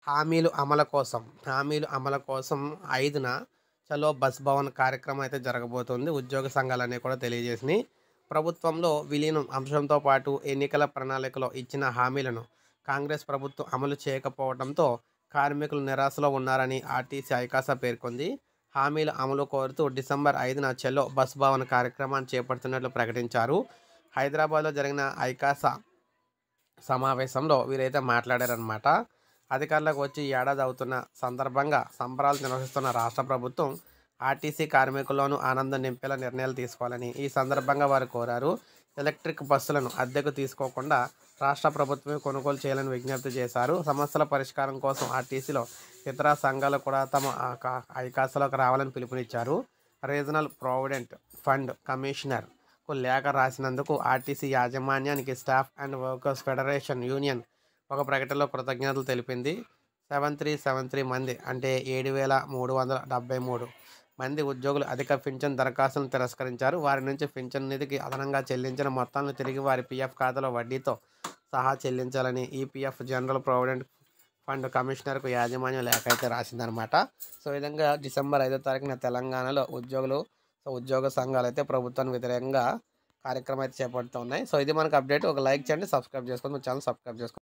హామీలు అమలు కోసం 5న చలో బస్ భవన్ కార్యక్రమం అయితే జరగబోతుంది. ఉద్యోగ సంఘాలన్నీ కూడా తెలియజేసినాయి. ప్రభుత్వంలో విలీనం అంశంతో పాటు ఎన్నికల ప్రణాళికలో ఇచ్చిన హామీలను కాంగ్రెస్ ప్రభుత్వం అమలు చేయకపోవడంతో కార్మికులు నిరాశలో ఉన్నారని ఆర్టీసీ ఐకాసా పేర్కొంది. హామీల అమలు కోరుతూ డిసెంబర్ 5న చలో బస్ భవన్ కార్యక్రమాన్ని చేపడుతున్నట్లు ప్రకటించారు. హైదరాబాద్లో జరిగిన ఐకాసా సమావేశంలో వీరైతే మాట్లాడారనమాట. అధికారంలోకి వచ్చి ఏడాది అవుతున్న సందర్భంగా సంబరాలు నిర్వహిస్తున్న రాష్ట్ర ప్రభుత్వం ఆర్టీసీ కార్మికుల్లోనూ ఆనందం నింపేలా నిర్ణయాలు తీసుకోవాలని ఈ సందర్భంగా వారు కోరారు. ఎలక్ట్రిక్ బస్సులను అద్దెకు తీసుకోకుండా రాష్ట్ర ప్రభుత్వమే కొనుగోలు చేయాలని విజ్ఞప్తి చేశారు. సమస్యల పరిష్కారం కోసం ఆర్టీసీలో ఇతర సంఘాలు కూడా తమ ఐకాసాలోకి రావాలని పిలుపునిచ్చారు. రీజనల్ ప్రావిడెంట్ ఫండ్ కమిషనర్కు లేఖ రాసినందుకు ఆర్టీసీ యాజమాన్యానికి staff and workers federation union ఒక ప్రకటనలో కృతజ్ఞతలు తెలిపింది. 7373 మంది అంటే 7373 మంది ఉద్యోగులు అధిక పింఛన్ దరఖాస్తులను తిరస్కరించారు. వారి నుంచి పింఛన్ నిధికి అదనంగా చెల్లించిన మొత్తాలను తిరిగి వారి పీఎఫ్ ఖాతాలో వడ్డీతో సహా చెల్లించాలని ఈపీఎఫ్ జనరల్ ప్రావిడెంట్ ఫండ్ కమిషనర్కు యాజమాన్యం లేఖ అయితే రాసిందనమాట. సో ఈ విధంగా డిసెంబర్ 5వ తారీఖున తెలంగాణలో ఉద్యోగ సంఘాలు అయితే ప్రభుత్వానికి వ్యతిరేకంగా కార్యక్రమం అయితే చేపడుతూ ఉన్నాయి. సో ఇది మనకు అప్డేట్. ఒక లైక్ చేయండి, సబ్స్క్రైబ్ చేసుకోండి, ఛానల్ సబ్స్క్రైబ్ చేసుకోండి.